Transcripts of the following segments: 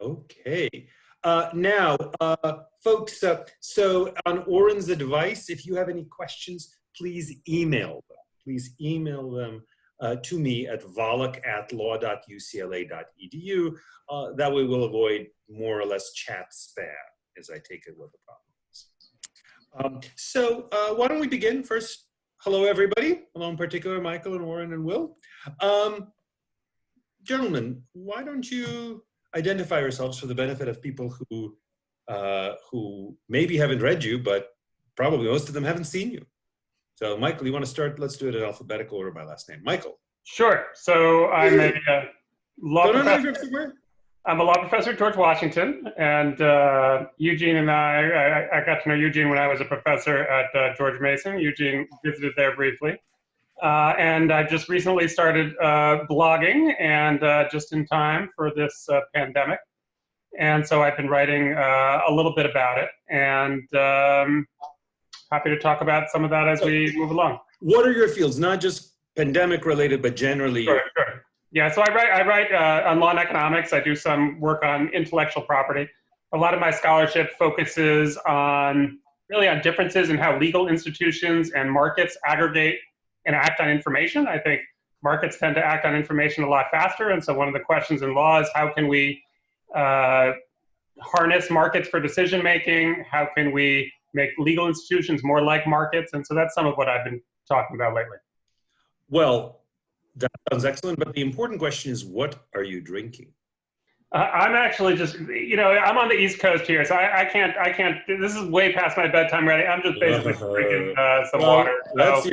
Okay. Now, folks, so on Oren's advice, if you have any questions, please email them. Please email them to me at volokh@law.ucla.edu. That way we'll avoid more or less chat spam, as I take it what the problem is. So why don't we begin? First, hello, everybody. Hello, in particular, Michael and Oren and Will. Gentlemen, why don't you identify yourselves for the benefit of people who maybe haven't read you, but probably most of them haven't seen you. So Michael, you want to start? Let's do it in alphabetical order by last name. Michael. Sure. So I'm a law professor. I'm a law professor at George Washington, and Eugene and I got to know Eugene when I was a professor at George Mason. Eugene visited there briefly. And I just recently started blogging, and just in time for this pandemic. And so I've been writing a little bit about it, and happy to talk about some of that as we move along. What are your fields? Not just pandemic related, but generally. Sure. Yeah, so I write on law and economics. I do some work on intellectual property. A lot of my scholarship focuses on differences in how legal institutions and markets aggregate and act on information. I think markets tend to act on information a lot faster, and so one of the questions in law is how can we harness markets for decision making? How can we make legal institutions more like markets? And so that's some of what I've been talking about lately. Well, that sounds excellent, but the important question is, what are you drinking? I'm actually just, I'm on the East Coast here, so I can't, this is way past my bedtime ready. I'm just basically drinking some water. That's so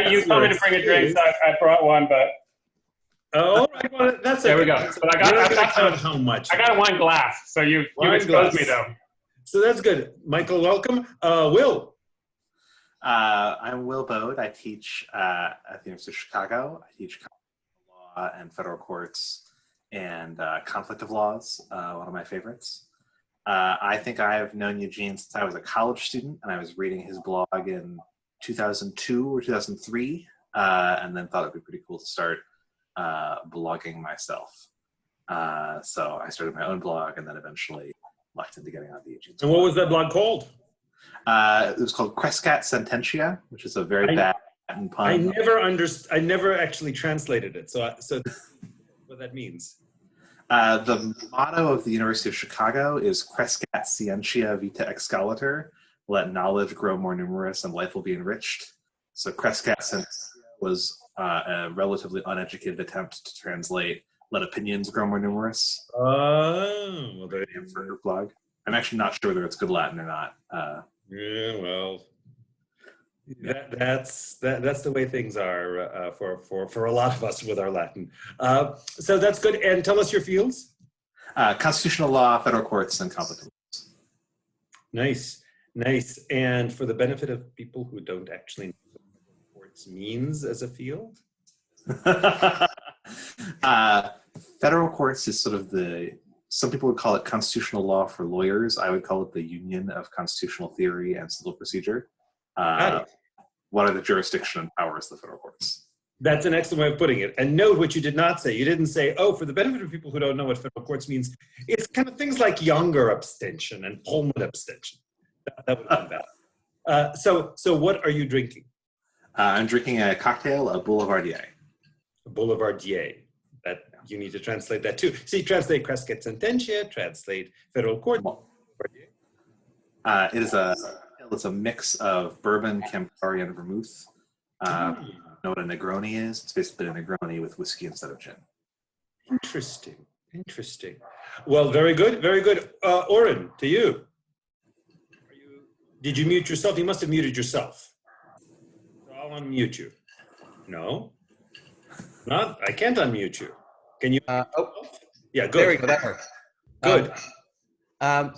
you told me to bring a drink, so I brought one, but. Oh, right, well, that's there we go. But I got how much. I got a wine glass, so you exposed me though. So that's good. Michael, welcome. Will. I'm Will Baude. I teach at the University of Chicago. I teach law and federal courts and conflict of laws, one of my favorites. I think I've known Eugene since I was a college student, and I was reading his blog in 2002 or 2003, and then thought it'd be pretty cool to start blogging myself. So I started my own blog, and then eventually lucked into getting on the Eugene's blog. And what was that blog called? It was called Crescat Sententia, which is a very bad Latin pun. I never actually translated it. So what that means? The motto of the University of Chicago is Crescat Scientia Vita Excalator. Let knowledge grow more numerous and life will be enriched. So Crescat Sententia was a relatively uneducated attempt to translate Let opinions grow more numerous. Oh, well, there you for your blog. I'm actually not sure whether it's good Latin or not. Yeah, well, that's the way things are for a lot of us with our Latin. So that's good. And tell us your fields. Constitutional law, federal courts, and conflict of laws. Nice. And for the benefit of people who don't actually know what federal courts means as a field. Federal courts is sort of some people would call it constitutional law for lawyers. I would call it the union of constitutional theory and civil procedure. What are the jurisdiction and powers of the federal courts? That's an excellent way of putting it. And note what you did not say. You didn't say, oh, for the benefit of people who don't know what federal courts means, it's kind of things like Younger abstention and Pullman abstention. That would come back. So what are you drinking? I'm drinking a cocktail, a Boulevardier. A Boulevardier. That you need to translate that too. So you translate Crescat Sententia, translate federal court. It's a mix of bourbon, Campari, and vermouth. Know what a Negroni is? It's basically a Negroni with whiskey instead of gin. Interesting. Well, very good. Oren, to you. Did you mute yourself? You must have muted yourself. So I'll unmute you. No? Not? I can't unmute you. Can you? Yeah, good. There we go. That works. Good.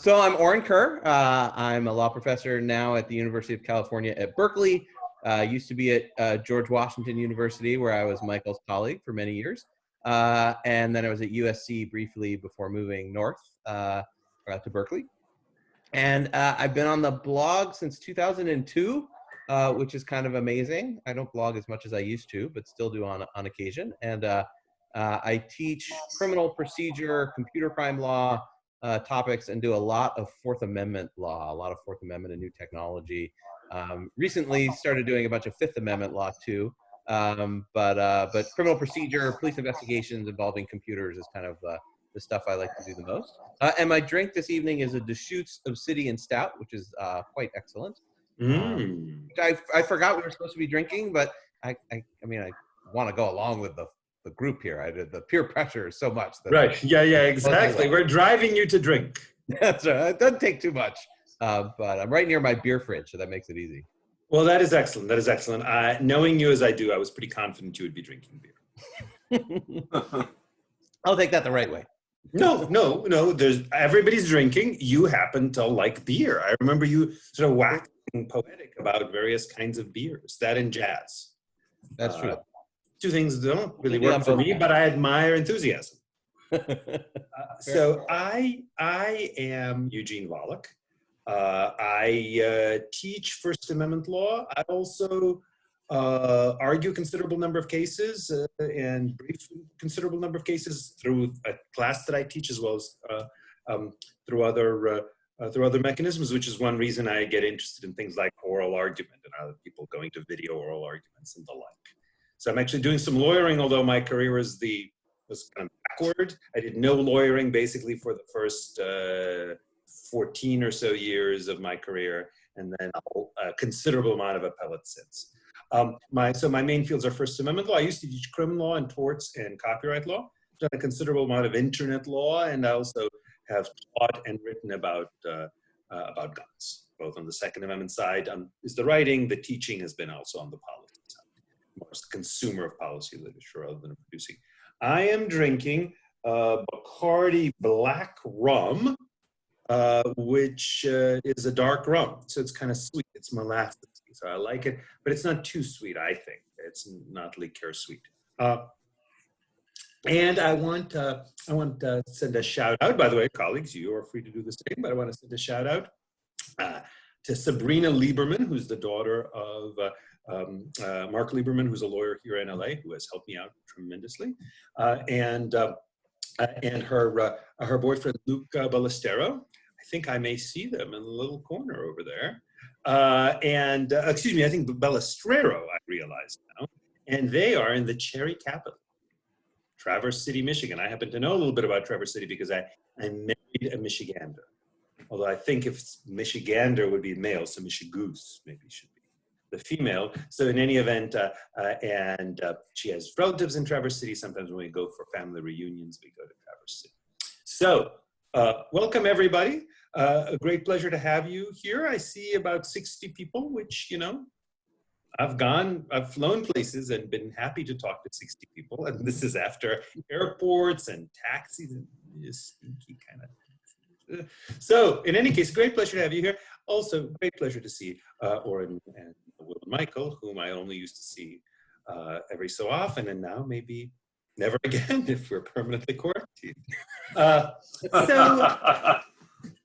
So I'm Oren Kerr. I'm a law professor now at the University of California at Berkeley. Used to be at George Washington University, where I was Michael's colleague for many years. And then I was at USC briefly before moving north to Berkeley. And I've been on the blog since 2002, which is kind of amazing. I don't blog as much as I used to, but still do on occasion. And I teach criminal procedure, computer crime law topics, and do a lot of Fourth Amendment law, a lot of Fourth Amendment and new technology. Recently started doing a bunch of Fifth Amendment law too, but criminal procedure, police investigations involving computers is kind of the stuff I like to do the most. And my drink this evening is a Deschutes Obsidian Stout, which is quite excellent. I forgot we were supposed to be drinking, but I mean, I want to go along with the group here. The peer pressure is so much. That right. Yeah, exactly. We're driving you to drink. That's right. It doesn't take too much. But I'm right near my beer fridge, so that makes it easy. Well, that is excellent. That is excellent. Knowing you as I do, I was pretty confident you would be drinking beer. I'll take that the right way. No. Everybody's drinking. You happen to like beer. I remember you sort of waxing poetic about various kinds of beers, that and jazz. That's true. Two things don't really work for me, but I admire enthusiasm. So I am Eugene Volokh. I teach First Amendment law. I also argue a considerable number of cases and brief considerable number of cases through a class that I teach, as well as through other mechanisms, which is one reason I get interested in things like oral argument and other people going to video oral arguments and the like. So I'm actually doing some lawyering, although my career was kind of backward. I did no lawyering basically for the first 14 or so years of my career, and then a considerable amount of appellate since. So my main fields are First Amendment law. I used to teach criminal law and torts and copyright law. I've done a considerable amount of internet law, and I also have taught and written about guns, both on the Second Amendment side. Is the writing, the teaching has been also on the policy side, more as a consumer of policy literature rather than producing. I am drinking Bacardi Black Rum, which is a dark rum. So it's kind of sweet. It's molasses. So I like it, but it's not too sweet, I think. It's not Kerr sweet. And I want to send a shout out, by the way, colleagues, you are free to do the same, but I want to send a shout out to Sabrina Lieberman, who's the daughter of Mark Lieberman, who's a lawyer here in LA, who has helped me out tremendously, and her boyfriend Luke Ballestero. I think I may see them in the little corner over there. Excuse me, I think Ballestrero, I realize now, and they are in the cherry capital, Traverse City, Michigan. I happen to know a little bit about Traverse City because I married a Michigander. Although I think if Michigander would be male, so Michigoose maybe should be the female. So in any event, she has relatives in Traverse City. Sometimes when we go for family reunions, we go to Traverse City. So welcome everybody. A great pleasure to have you here. I see about 60 people, which, I've flown places and been happy to talk to 60 people. And this is after airports and taxis and just sneaky kind of. So in any case, great pleasure to have you here. Also, great pleasure to see Oren and Will and Michael, whom I only used to see every so often, and now maybe never again if we're permanently quarantined.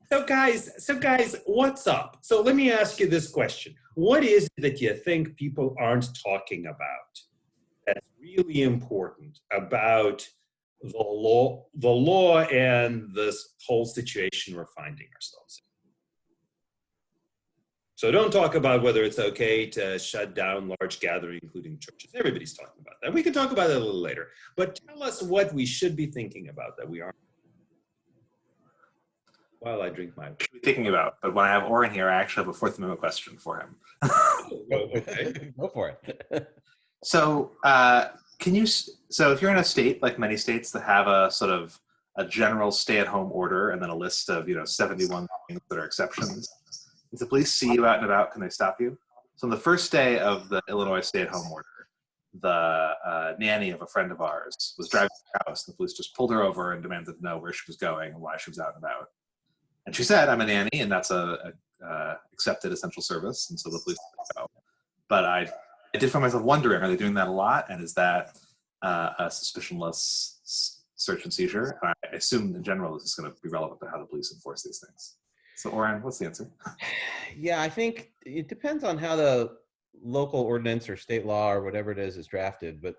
So guys, what's up? So let me ask you this question. What is it that you think people aren't talking about that's really important about the law and this whole situation we're finding ourselves in? So don't talk about whether it's okay to shut down large gatherings, including churches. Everybody's talking about that. We can talk about that a little later. But tell us what we should be thinking about that we aren't. While I drink my... Thinking about, but when I have Oren here, I actually have a Fourth Amendment question for him. Okay, go for it. So, if you're in a state, like many states that have a sort of a general stay-at-home order and then a list of, 71 things that are exceptions, if the police see you out and about, can they stop you? So on the first day of the Illinois stay-at-home order, the nanny of a friend of ours was driving to her house, and the police just pulled her over and demanded to know where she was going and why she was out and about. And she said, I'm a nanny, and that's a accepted essential service, and so the police let her go. But I did find myself wondering, are they doing that a lot? And is that a suspicionless search and seizure? And I assume in general this is going to be relevant to how the police enforce these things. So Oren, what's the answer? Yeah, I think it depends on how the local ordinance or state law or whatever it is drafted, but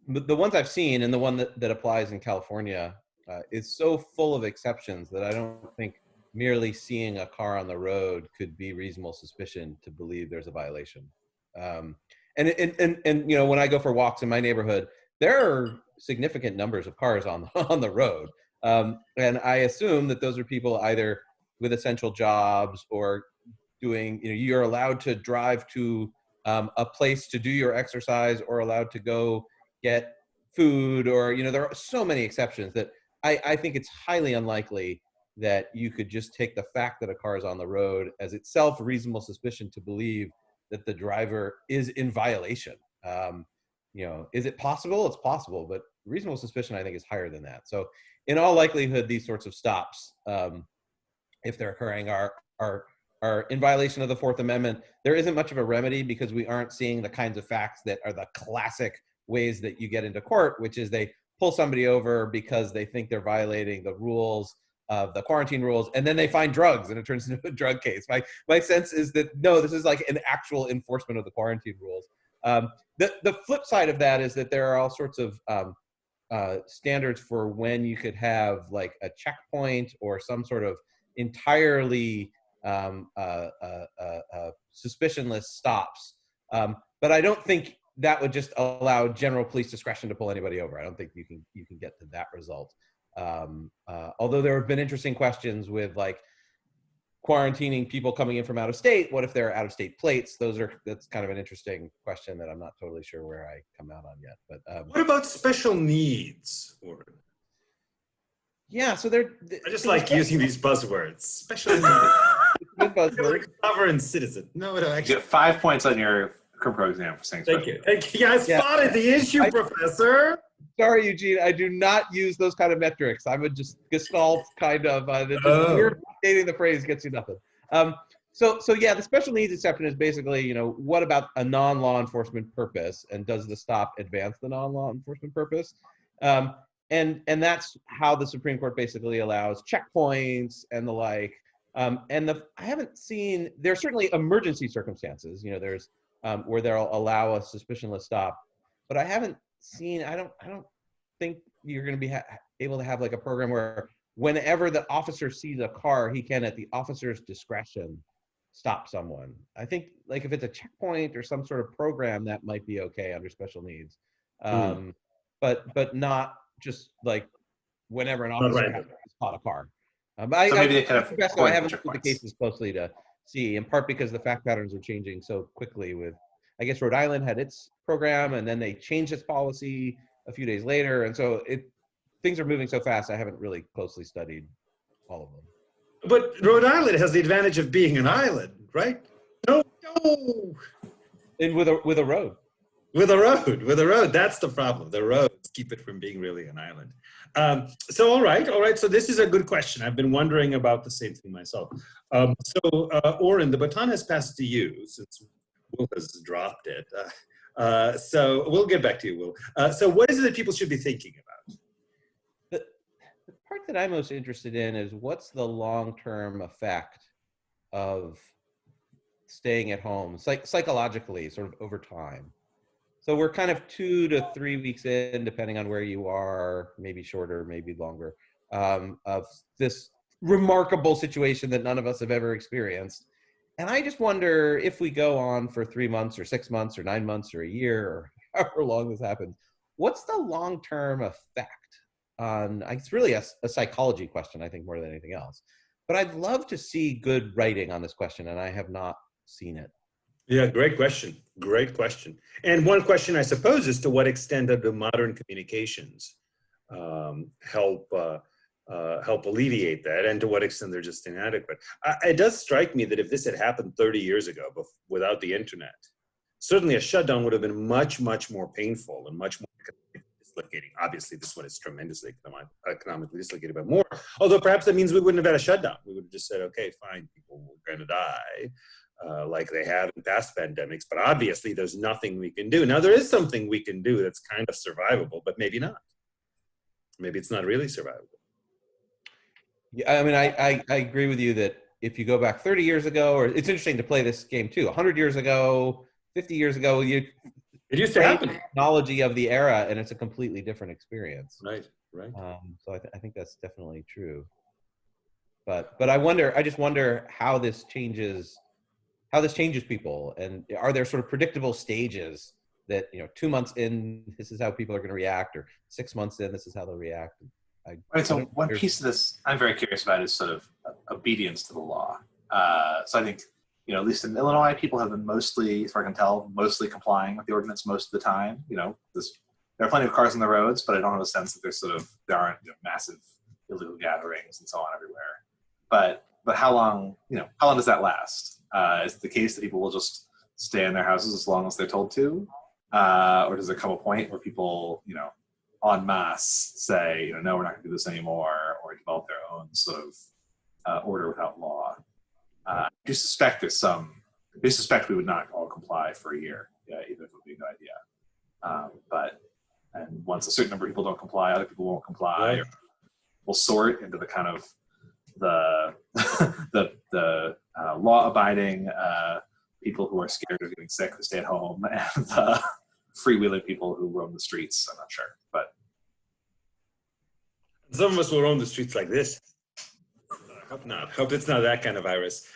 the ones I've seen, and the one that applies in California, is so full of exceptions that I don't think merely seeing a car on the road could be reasonable suspicion to believe there's a violation. And you know, when I go for walks in my neighborhood, there are significant numbers of cars on the road, and I assume that those are people either with essential jobs or doing, you know, you're allowed to drive to a place to do your exercise, or allowed to go get food, or, you know, there are so many exceptions that I think it's highly unlikely that you could just take the fact that a car is on the road as itself reasonable suspicion to believe that the driver is in violation. You know, is it possible? It's possible, but reasonable suspicion, I think, is higher than that. So in all likelihood, these sorts of stops, if they're occurring, are in violation of the Fourth Amendment. There isn't much of a remedy because we aren't seeing the kinds of facts that are the classic ways that you get into court, which is they pull somebody over because they think they're violating the rules of the quarantine rules, and then they find drugs and it turns into a drug case. My sense is that, no, this is like an actual enforcement of the quarantine rules. The flip side of that is that there are all sorts of standards for when you could have like a checkpoint or some sort of entirely suspicionless stops. But I don't think that would just allow general police discretion to pull anybody over. I don't think you can get to that result. Although there have been interesting questions with like quarantining people coming in from out of state. What if they're out of state plates? That's kind of an interesting question that I'm not totally sure where I come out on yet. But what about special needs, Warren? Yeah, so I just like using these buzzwords. Special needs. Good buzzword. Sovereign citizen. No, You actually. get 5 points on your pro exam for saying Thank special. you. Thank you. Yeah, I spotted the issue, Professor. Sorry, Eugene, I do not use those kind of metrics. I'm a just gestalt kind of, we're stating the phrase gets you nothing. So yeah, the special needs exception is basically, you know, what about a non-law enforcement purpose, and does the stop advance the non-law enforcement purpose? And that's how the Supreme Court basically allows checkpoints and the like. I haven't seen, there's certainly emergency circumstances, you know, there's where they'll allow a suspicionless stop, but I haven't seen, I don't think you're going to be able to have like a program where whenever the officer sees a car, he can, at the officer's discretion, stop someone. I think like if it's a checkpoint or some sort of program, that might be okay under special needs, but not just like whenever an officer has to spot a car. So maybe they kind of I haven't looked at the cases closely to see, in part because the fact patterns are changing so quickly. With, I guess Rhode Island had its program and then they changed its policy a few days later, and so things are moving so fast. I haven't really closely studied all of them. But Rhode Island has the advantage of being an island, right? No. And with a road. With a road, that's the problem. The roads keep it from being really an island. So, all right. So this is a good question. I've been wondering about the same thing myself. Oren, the baton has passed to you since Will has dropped it. So we'll get back to you, Will. So what is it that people should be thinking about? The part that I'm most interested in is what's the long-term effect of staying at home, psychologically, sort of over time. So we're kind of 2 to 3 weeks in, depending on where you are, maybe shorter, maybe longer, of this remarkable situation that none of us have ever experienced. And I just wonder if we go on for 3 months or 6 months or 9 months or a year or however long this happens, what's the long-term effect on, it's really a psychology question, I think, more than anything else. But I'd love to see good writing on this question, and I have not seen it. Yeah, great question. Great question. And one question, I suppose, is to what extent do modern communications help alleviate that, and to what extent they're just inadequate. It does strike me that if this had happened 30 years ago without the internet, certainly a shutdown would have been much, much more painful and much more dislocating. Obviously, this one is tremendously economically dislocated, but more. Although perhaps that means we wouldn't have had a shutdown. We would have just said, okay, fine, people are going to die. Like they have in past pandemics, but obviously there's nothing we can do. Now there is something we can do that's kind of survivable, but maybe not. Maybe it's not really survivable. Yeah, I mean, I agree with you that if you go back 30 years ago, or it's interesting to play this game too, 100 years ago, 50 years ago, It used to happen. Technology of the era, and it's a completely different experience. Right, right. So I think that's definitely true. But I just wonder how this changes people, and are there sort of predictable stages that, 2 months in, this is how people are going to react, or 6 months in, this is how they'll react. So one piece of this I'm very curious about is sort of obedience to the law. So I think, at least in Illinois, people have been mostly, as far as I can tell, mostly complying with the ordinance most of the time. There are plenty of cars on the roads, but I don't have a sense that there aren't massive illegal gatherings and so on everywhere. But how long does that last? Is it the case that people will just stay in their houses as long as they're told to? Or does there come a point where people, en masse say, no, we're not going to do this anymore, or develop their own sort of order without law? I do suspect we would not all comply for a year, even if it would be a good idea. And once a certain number of people don't comply, other people won't comply. Or we'll sort into the kind of the law-abiding people who are scared of getting sick who stay at home, and the freewheeling people who roam the streets. I'm not sure, but some of us will roam the streets like this. I hope not. Hope it's not that kind of virus.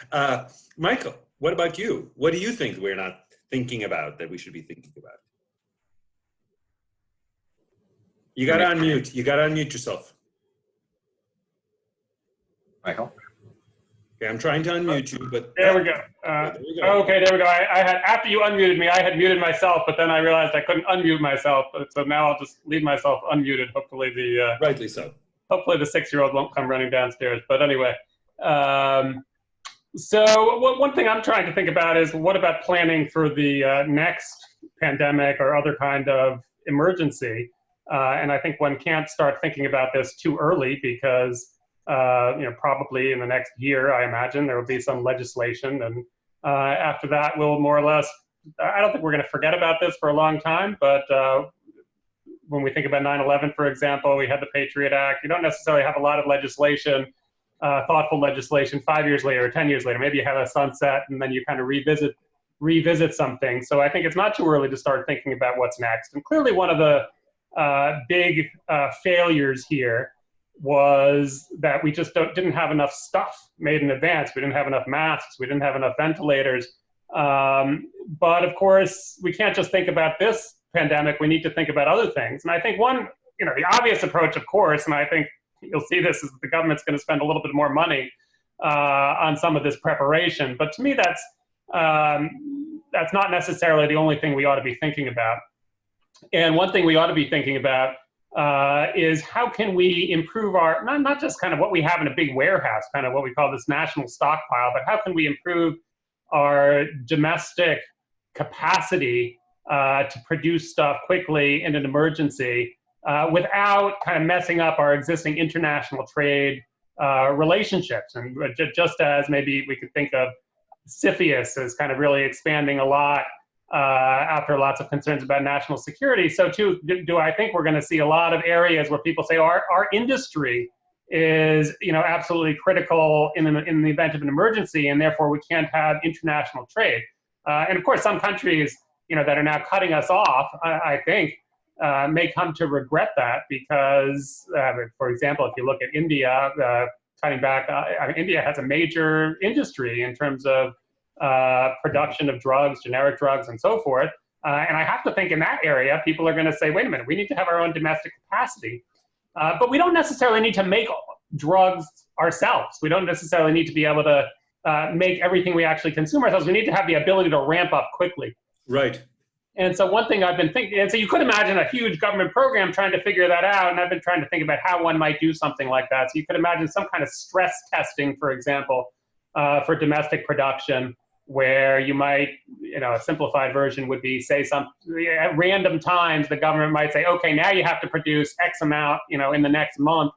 Michael, what about you? What do you think we're not thinking about that we should be thinking about? You got to unmute. You got to unmute yourself. Michael? Okay, I'm trying to unmute you, but... There we go. Okay, there we go. I had, after you unmuted me, I had muted myself, but then I realized I couldn't unmute myself. So now I'll just leave myself unmuted. Hopefully rightly so. Hopefully the 6-year-old won't come running downstairs. But anyway, so one thing I'm trying to think about is, what about planning for the next pandemic or other kind of emergency? And I think one can't start thinking about this too early, because probably in the next year, I imagine there will be some legislation, and after that, we'll more or less, I don't think we're going to forget about this for a long time, but when we think about 9/11, for example, we had the Patriot Act. You don't necessarily have a lot of legislation, thoughtful legislation 5 years later or 10 years later. Maybe you have a sunset, and then you kind of revisit something. So I think it's not too early to start thinking about what's next. And clearly one of the big failures here was that we just didn't have enough stuff made in advance. We didn't have enough masks. We didn't have enough ventilators. But of course, we can't just think about this pandemic. We need to think about other things. And I think the obvious approach, of course, and I think you'll see this, is the government's going to spend a little bit more money on some of this preparation. But to me, that's not necessarily the only thing we ought to be thinking about. And one thing we ought to be thinking about is how can we improve our, not just kind of what we have in a big warehouse, kind of what we call this national stockpile, but how can we improve our domestic capacity to produce stuff quickly in an emergency without kind of messing up our existing international trade relationships. And just as maybe we could think of CFIUS as kind of really expanding a lot after lots of concerns about national security, so too do I think we're going to see a lot of areas where people say our industry is absolutely critical in the event of an emergency, and therefore we can't have international trade. And of course, some countries that are now cutting us off, I think, may come to regret that, because, for example, if you look at India, cutting back, India has a major industry in terms of production of drugs, generic drugs, and so forth. And I have to think in that area, people are going to say, wait a minute, we need to have our own domestic capacity. But we don't necessarily need to make drugs ourselves. We don't necessarily need to be able to make everything we actually consume ourselves. We need to have the ability to ramp up quickly. Right. And so one thing I've been thinking, and so you could imagine a huge government program trying to figure that out, and I've been trying to think about how one might do something like that. So you could imagine some kind of stress testing, for example, for domestic production, where you might, a simplified version would be, say, at random times, the government might say, okay, now you have to produce X amount, in the next month,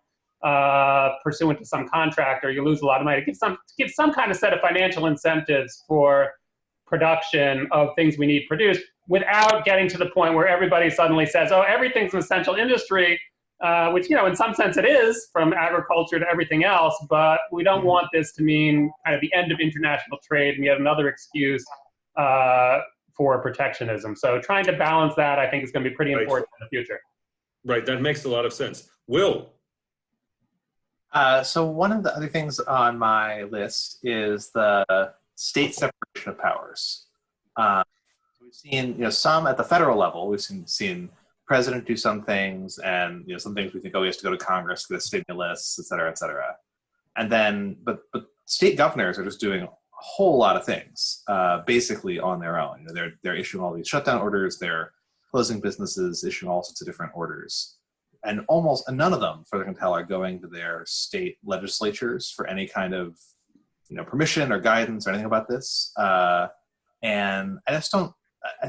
pursuant to some contract, or you lose a lot of money. Give some kind of set of financial incentives for production of things we need produced, without getting to the point where everybody suddenly says, oh, everything's an essential industry, which, in some sense it is, from agriculture to everything else, but we don't want this to mean kind of the end of international trade and yet another excuse for protectionism. So trying to balance that, I think, is going to be pretty important in the future. Right, that makes a lot of sense. Will? So one of the other things on my list is the state separation of powers. We've seen, some at the federal level. We've seen president do some things, and some things we think, oh, he has to go to Congress to get stimulus, et cetera, et cetera. And then, but state governors are just doing a whole lot of things, basically on their own. They're issuing all these shutdown orders. They're closing businesses, issuing all sorts of different orders. And almost none of them, further can tell, are going to their state legislatures for any kind of, permission or guidance or anything about this. And I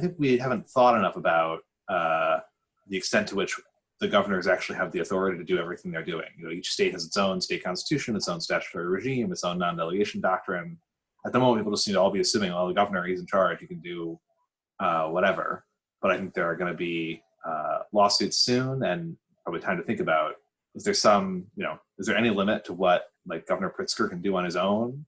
think we haven't thought enough about the extent to which the governors actually have the authority to do everything they're doing. Each state has its own state constitution, its own statutory regime, its own non-delegation doctrine. At the moment, people just seem to all be assuming, well, the governor, he's in charge, he can do whatever. But I think there are going to be lawsuits soon, and probably time to think about, is there any limit to what Governor Pritzker can do on his own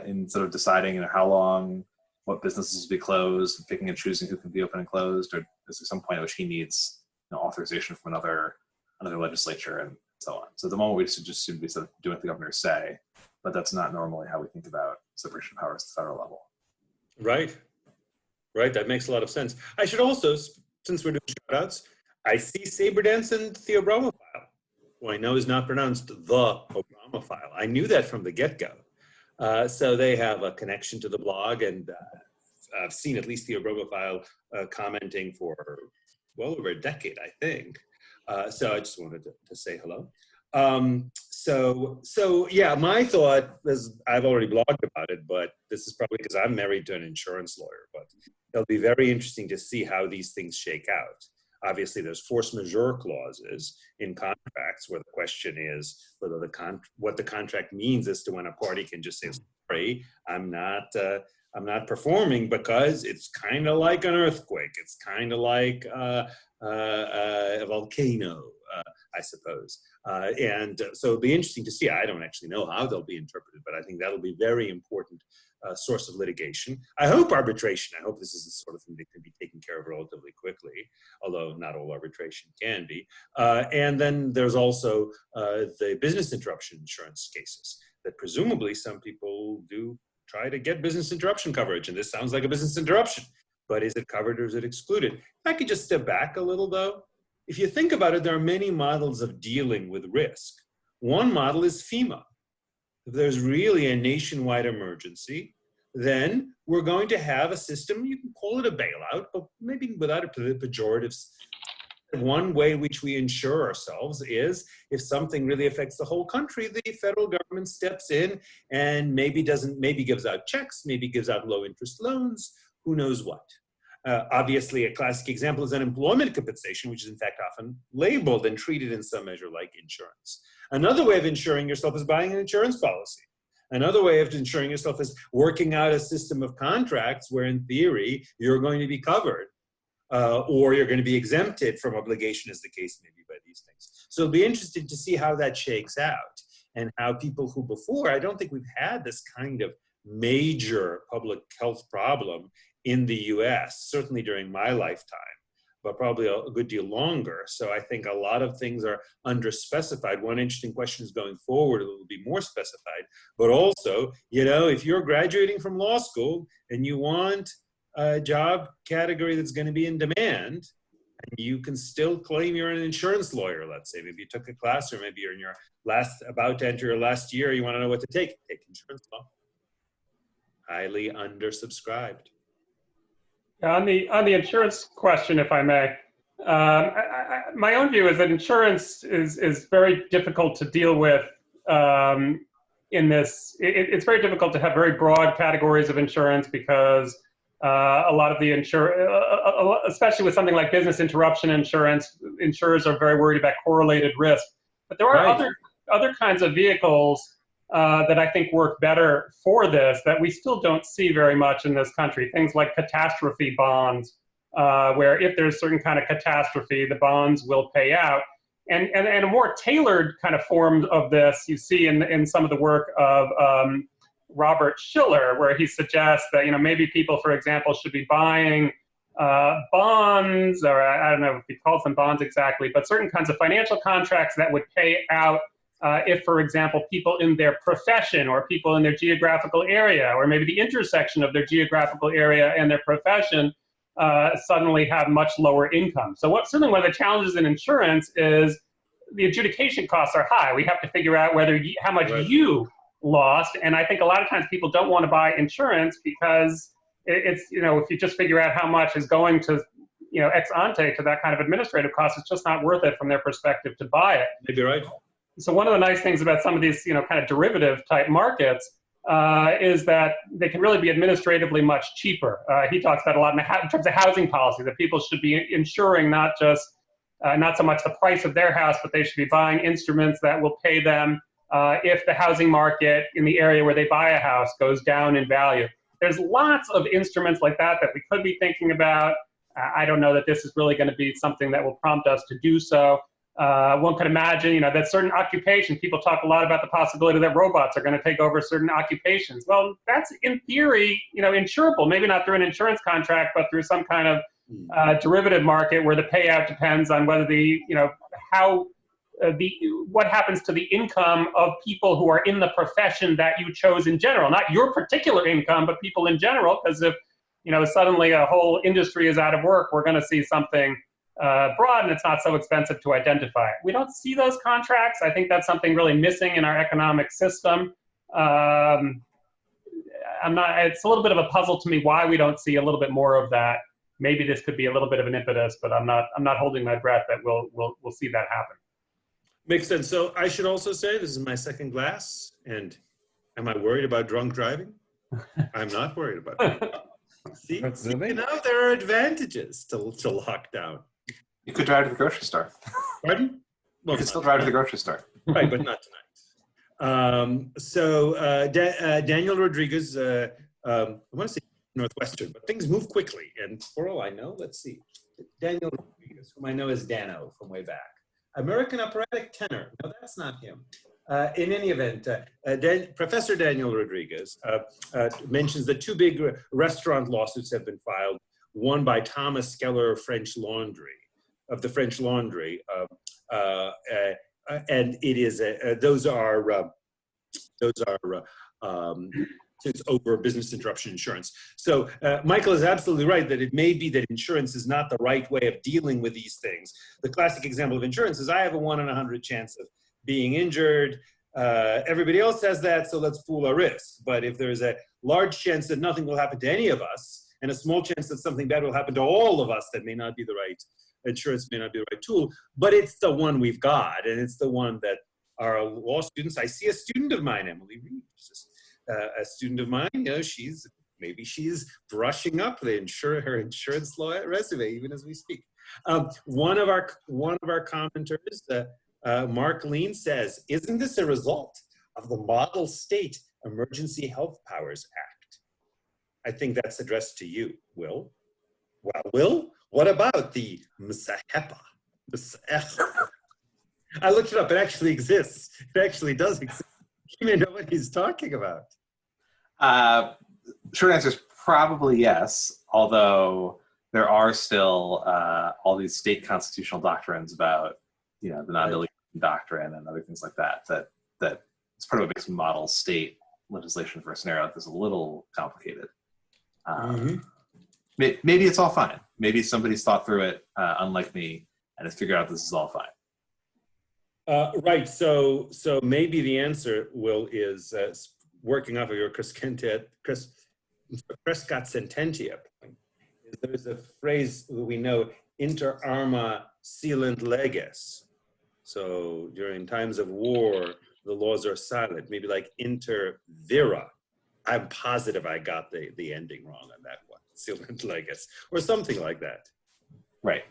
in sort of deciding how long, what businesses will be closed, and picking and choosing who can be open and closed, or is there some point at which he needs authorization from another legislature and so on. So at the moment we just seem to be sort of doing what the governors say, but that's not normally how we think about separation of powers at the federal level. Right, that makes a lot of sense. I should also, since we're doing shout outs, I see Saber Dance and the Abramowicz, who I know is not pronounced the Abramowicz. I knew that from the get-go. So they have a connection to the blog, and I've seen at least the Abramowicz commenting for well over a decade, I think. So I just wanted to say hello. So yeah, my thought is, I've already blogged about it, but this is probably because I'm married to an insurance lawyer, but it'll be very interesting to see how these things shake out. Obviously, there's force majeure clauses in contracts where the question is whether what the contract means as to when a party can just say, sorry, I'm not performing because it's kind of like an earthquake. It's kind of like a volcano, I suppose. And so it'll be interesting to see. I don't actually know how they'll be interpreted, but I think that'll be very important source of litigation. I hope arbitration. I hope this is the sort of thing that can be taken care of relatively quickly, although not all arbitration can be. And then there's also the business interruption insurance cases that presumably some people do try to get business interruption coverage. And this sounds like a business interruption, but is it covered or is it excluded? If I could just step back a little though, if you think about it, there are many models of dealing with risk. One model is FEMA. If there's really a nationwide emergency, then we're going to have a system, you can call it a bailout, but maybe without a pejorative. One way in which we insure ourselves is if something really affects the whole country, the federal government steps in and maybe gives out checks, maybe gives out low interest loans, who knows what. Obviously, a classic example is unemployment compensation, which is in fact often labeled and treated in some measure like insurance. Another way of insuring yourself is buying an insurance policy. Another way of insuring yourself is working out a system of contracts where, in theory, you're going to be covered or you're going to be exempted from obligation, as the case may be, by these things. So it'll be interesting to see how that shakes out and how people who before, I don't think we've had this kind of major public health problem in the US, certainly during my lifetime, but probably a good deal longer. So I think a lot of things are underspecified. One interesting question is going forward, it will be more specified, but also, if you're graduating from law school and you want a job category that's going to be in demand, you can still claim you're an insurance lawyer, let's say. Maybe you took a class, or maybe you're in your about to enter your last year, you want to know what to take insurance law. Highly undersubscribed. On the insurance question, if I may, my own view is that insurance is very difficult to deal with in this. It's very difficult to have very broad categories of insurance because a lot of the especially with something like business interruption insurance, insurers are very worried about correlated risk. But there are other kinds of vehicles that I think work better for this that we still don't see very much in this country. Things like catastrophe bonds, where if there's a certain kind of catastrophe, the bonds will pay out. And a more tailored kind of form of this you see in some of the work of Robert Schiller, where he suggests that, maybe people, for example, should be buying bonds, or I don't know if he calls them bonds exactly, but certain kinds of financial contracts that would pay out if, for example, people in their profession or people in their geographical area, or maybe the intersection of their geographical area and their profession suddenly have much lower income. So certainly one of the challenges in insurance is the adjudication costs are high. We have to figure out how much you lost. And I think a lot of times people don't want to buy insurance because it's, if you just figure out how much is going to, ex ante to that kind of administrative cost, it's just not worth it from their perspective to buy it. Maybe right. So one of the nice things about some of these, kind of derivative type markets is that they can really be administratively much cheaper. He talks about a lot in terms of housing policy, that people should be insuring not so much the price of their house, but they should be buying instruments that will pay them if the housing market in the area where they buy a house goes down in value. There's lots of instruments like that we could be thinking about. I don't know that this is really going to be something that will prompt us to do so. One could imagine, that certain occupations, people talk a lot about the possibility that robots are going to take over certain occupations. Well, that's in theory, insurable, maybe not through an insurance contract, but through some kind of derivative market where the payout depends on whether what happens to the income of people who are in the profession that you chose in general, not your particular income, but people in general. Because if, suddenly a whole industry is out of work, we're going to see something broad, and it's not so expensive to identify it. We don't see those contracts. I think that's something really missing in our economic system. It's a little bit of a puzzle to me why we don't see a little bit more of that. Maybe this could be a little bit of an impetus, but I'm not holding my breath that we'll see that happen. Makes sense. So I should also say this is my second glass, and am I worried about drunk driving? I'm not worried about that. See, there are advantages to lockdown. You could drive to the grocery store. Pardon? Well, You could still drive to the grocery store. Right, but not tonight. Daniel Rodriguez, I want to say Northwestern, but things move quickly. And for all I know, let's see. Daniel Rodriguez, whom I know as Dano from way back. American operatic tenor. No, that's not him. In any event, Professor Daniel Rodriguez mentions that two big restaurant lawsuits have been filed, one by Thomas Keller of the French Laundry, and it is those are it's over business interruption insurance. So Michael is absolutely right that it may be that insurance is not the right way of dealing with these things. The classic example of insurance is I have a 1 in 100 chance of being injured. Everybody else has that, so let's pool our risks. But if there's a large chance that nothing will happen to any of us, and a small chance that something bad will happen to all of us, that may not be the right, insurance may not be the right tool, but it's the one we've got, and it's the one that our law students, I see a student of mine, Emily Reed, a student of mine, maybe she's brushing up her insurance law resume even as we speak. One of our commenters, Mark Lean, says, "Isn't this a result of the Model State Emergency Health Powers Act?" I think that's addressed to you, Will. Well, Will, what about the Msahepa? I looked it up. It actually exists. It actually does exist. You may know what he's talking about. Short answer is probably yes, although there are still all these state constitutional doctrines about, the non-delegation doctrine and other things like that it's part of a big model state legislation for a scenario that's a little complicated. Maybe it's all fine. Maybe somebody's thought through it, unlike me, and has figured out this is all fine. Right. So maybe the answer, Will, is working off of your Prescott sententia point. There's a phrase that we know, inter arma silent leges. So during times of war, the laws are silent. Maybe like inter vira. I'm positive I got the ending wrong on that one. Silent leges, or something like that. Right.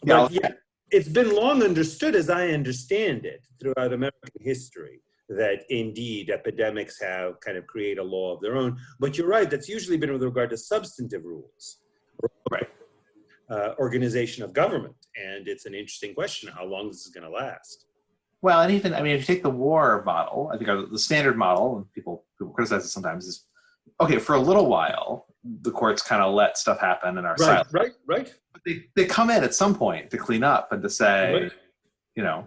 But yeah, it's been long understood, as I understand it, throughout American history, that indeed epidemics have kind of create a law of their own. But you're right, that's usually been with regard to substantive rules, right? Organization of government. And it's an interesting question, how long this is going to last. Well, and even, I mean, if you take the war model, I think the standard model, and people criticize it sometimes, is, okay, for a little while, the courts kind of let stuff happen and are silent. Right. But they come in at some point to clean up and to say, you know,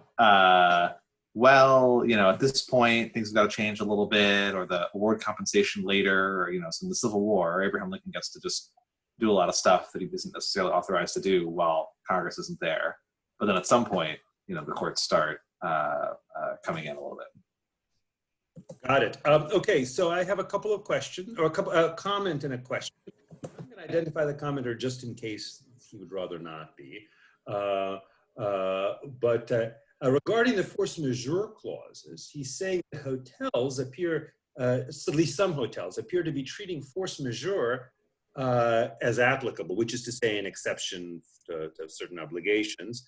well, you know, at this point, things have got to change a little bit, or the award compensation later, or, you know, so in the Civil War, Abraham Lincoln gets to just do a lot of stuff that he isn't necessarily authorized to do while Congress isn't there. But then at some point, you know, the courts start coming in a little bit. Got it. Okay, so I have a couple of questions, or a comment and a question. I'm going to identify the commenter just in case he would rather not be. Regarding the force majeure clauses, he's saying that hotels appear, at least some hotels, appear to be treating force majeure as applicable, which is to say an exception to certain obligations,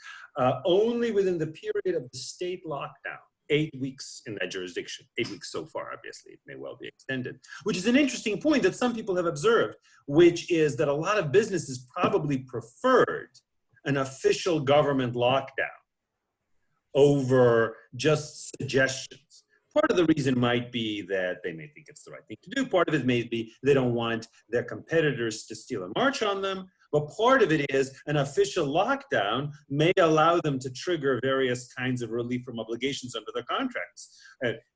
only within the period of the state lockdown. 8 weeks in that jurisdiction, 8 weeks so far, obviously, it may well be extended, which is an interesting point that some people have observed, which is that a lot of businesses probably preferred an official government lockdown over just suggestions. Part of the reason might be that they may think it's the right thing to do. Part of it may be they don't want their competitors to steal a march on them. But part of it is an official lockdown may allow them to trigger various kinds of relief from obligations under their contracts.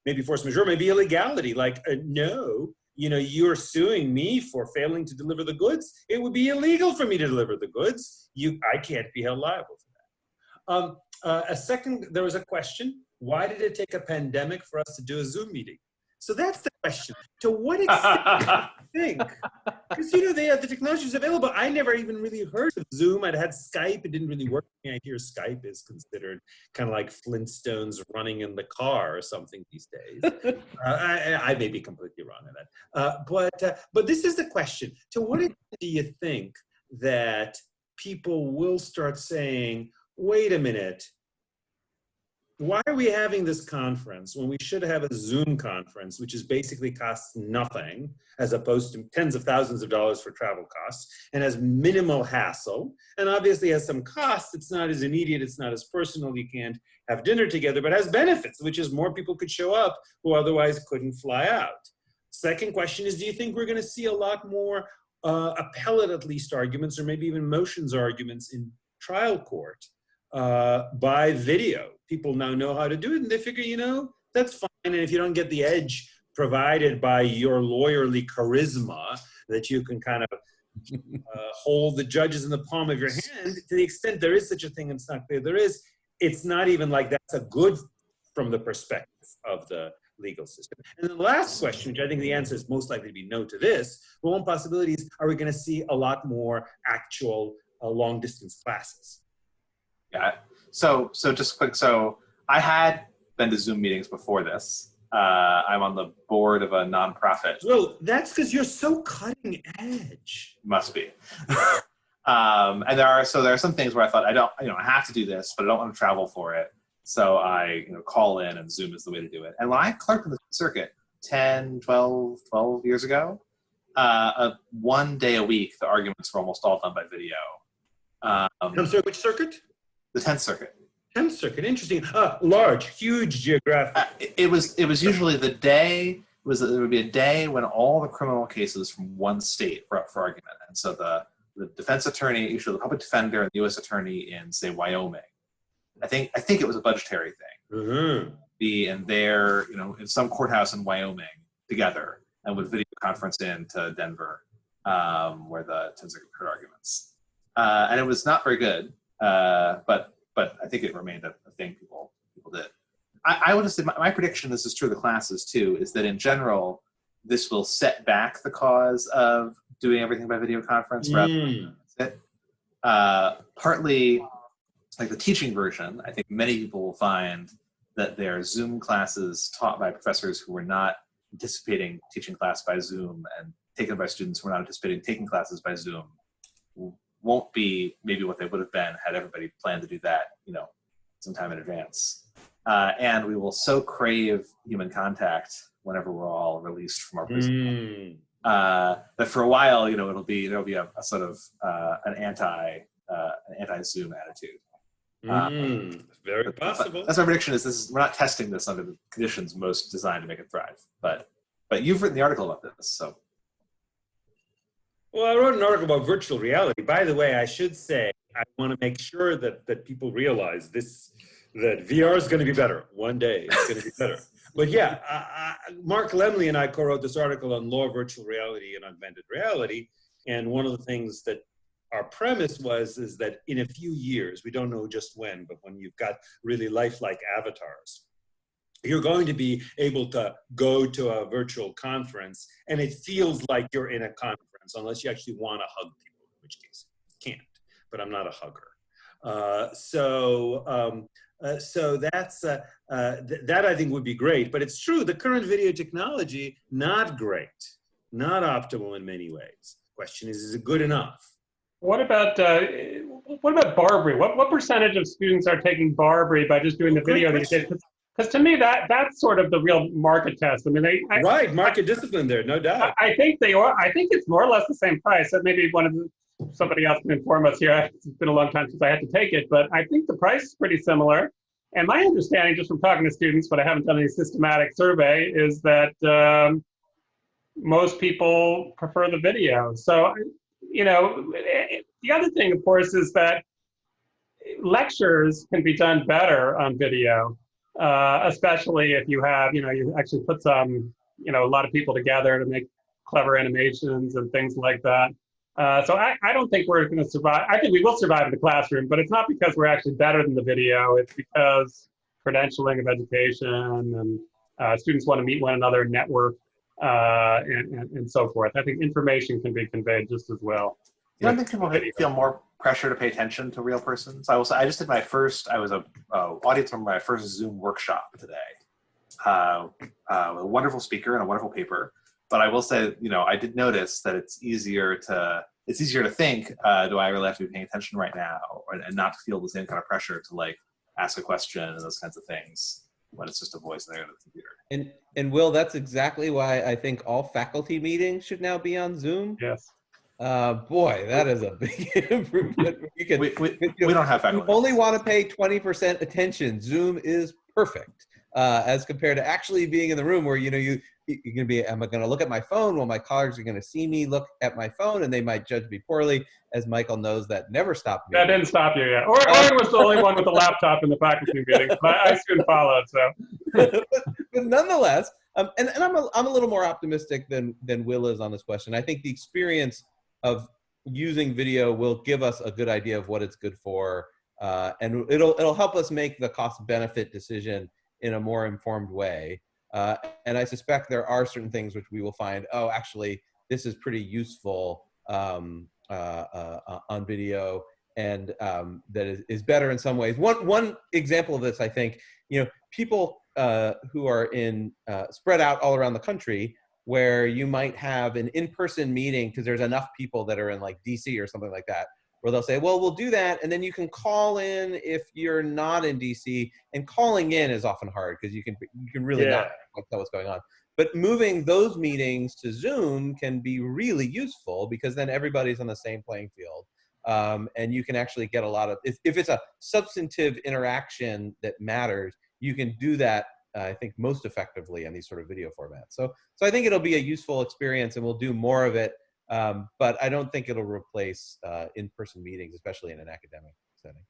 Maybe force majeure, maybe illegality, like no, you know, you're suing me for failing to deliver the goods. It would be illegal for me to deliver the goods. I can't be held liable for that. There was a question. Why did it take a pandemic for us to do a Zoom meeting? So that's the question. To what extent do you think? Because, you know, the technology is available. I never even really heard of Zoom. I'd had Skype. It didn't really work for me. I hear Skype is considered kind of like Flintstones running in the car or something these days. I may be completely wrong on that. But this is the question. To what extent do you think that people will start saying, wait a minute, why are we having this conference when we should have a Zoom conference, which is basically costs nothing, as opposed to tens of thousands of dollars for travel costs, and has minimal hassle, and obviously has some costs. It's not as immediate, it's not as personal, you can't have dinner together, but has benefits, which is more people could show up who otherwise couldn't fly out. Second question is, do you think we're gonna see a lot more appellate, at least, arguments, or maybe even motions arguments in trial court by video? People now know how to do it, and they figure, you know, that's fine. And if you don't get the edge provided by your lawyerly charisma, that you can kind of hold the judges in the palm of your hand, to the extent there is such a thing, and it's not clear there is, it's not even like that's a good from the perspective of the legal system. And then the last question, which I think the answer is most likely to be no to this, but one possibility is, are we going to see a lot more actual long distance classes? Yeah. So just quick. So I had been to Zoom meetings before this. I'm on the board of a nonprofit. Well, that's because you're so cutting edge. Must be. And there are some things where I thought I have to do this, but I don't want to travel for it. So I call in, and Zoom is the way to do it. And when I clerked in the circuit 12 years ago, 1 day a week, the arguments were almost all done by video. I'm sorry, which circuit? The 10th Circuit. 10th Circuit, interesting. Large, huge geographic. It was usually the day. There would be a day when all the criminal cases from one state were up for argument, and so the defense attorney, usually the public defender, and the U.S. attorney in, say, Wyoming. I think it was a budgetary thing. Mm-hmm. Be in there, in some courthouse in Wyoming together, and would video conference in to Denver, where the 10th Circuit heard arguments. And it was not very good. But I think it remained a thing people did. I would have said my prediction, this is true of the classes too, is that in general, this will set back the cause of doing everything by video conference rather than it. Partly, like the teaching version, I think many people will find that their Zoom classes taught by professors who were not anticipating teaching class by Zoom and taken by students who were not anticipating taking classes by Zoom won't be maybe what they would have been had everybody planned to do that, sometime in advance. And we will so crave human contact whenever we're all released from our prison that for a while, there'll be a sort of an anti-Zoom attitude. Very possible. That's my prediction. We're not testing this under the conditions most designed to make it thrive. But you've written the article about this, so. Well, I wrote an article about virtual reality. By the way, I should say I want to make sure that people realize this, that VR is going to be better. One day it's going to be better. But yeah, Mark Lemley and I co-wrote this article on law of virtual reality and augmented reality. And one of the things that our premise is that in a few years, we don't know just when, but when you've got really lifelike avatars, you're going to be able to go to a virtual conference and it feels like you're in a conference, unless you actually want to hug people, in which case you can't, but I'm not a hugger. So that's, that I think would be great, but it's true, the current video technology, not great, not optimal in many ways. Question is it good enough? What about Barbary? What percentage of students are taking Barbary by just doing the video these days? Because to me, that's sort of the real market test. I mean, right, market discipline there, no doubt. I think they are. I think it's more or less the same price. So maybe somebody else can inform us here. It's been a long time since I had to take it, but I think the price is pretty similar. And my understanding, just from talking to students, but I haven't done any systematic survey, is that most people prefer the video. So, you know, the other thing, of course, is that lectures can be done better on video. Especially if you have, you actually put some, a lot of people together to make clever animations and things like that. So I don't think we're going to survive. I think we will survive in the classroom, but it's not because we're actually better than the video. It's because credentialing of education and students want to meet one another, network, and so forth. I think information can be conveyed just as well. You don't think people feel more pressure to pay attention to real persons? I just did I was an audience member of my first Zoom workshop today. A wonderful speaker and a wonderful paper. But I will say, I did notice that it's easier to think, do I really have to be paying attention right now? And not to feel the same kind of pressure to ask a question and those kinds of things when it's just a voice there on the computer. And Will, that's exactly why I think all faculty meetings should now be on Zoom. Yes. Boy, that is a big improvement. We don't have faculty. You only want to pay 20% attention. Zoom is perfect as compared to actually being in the room where you're going to be. Am I going to look at my phone? Well, my colleagues are going to see me look at my phone, and they might judge me poorly. As Michael knows, that never stopped me. That didn't stop you yet. Oren was the only one with the laptop in the faculty meeting. But I soon followed. So, but nonetheless, and I'm a little more optimistic than Will is on this question. I think the experience of using video will give us a good idea of what it's good for, and it'll help us make the cost-benefit decision in a more informed way. And I suspect there are certain things which we will find, oh, actually, this is pretty useful on video, and that is better in some ways. One example of this, I think, people who are spread out all around the country, where you might have an in-person meeting because there's enough people that are in DC or something like that, where they'll say, well, we'll do that, and then you can call in if you're not in DC, and calling in is often hard because you can really not know what's going on. But moving those meetings to Zoom can be really useful because then everybody's on the same playing field. And you can actually get a lot of, if it's a substantive interaction that matters, you can do that I think most effectively in these sort of video formats. So I think it'll be a useful experience, and we'll do more of it. But I don't think it'll replace in-person meetings, especially in an academic setting.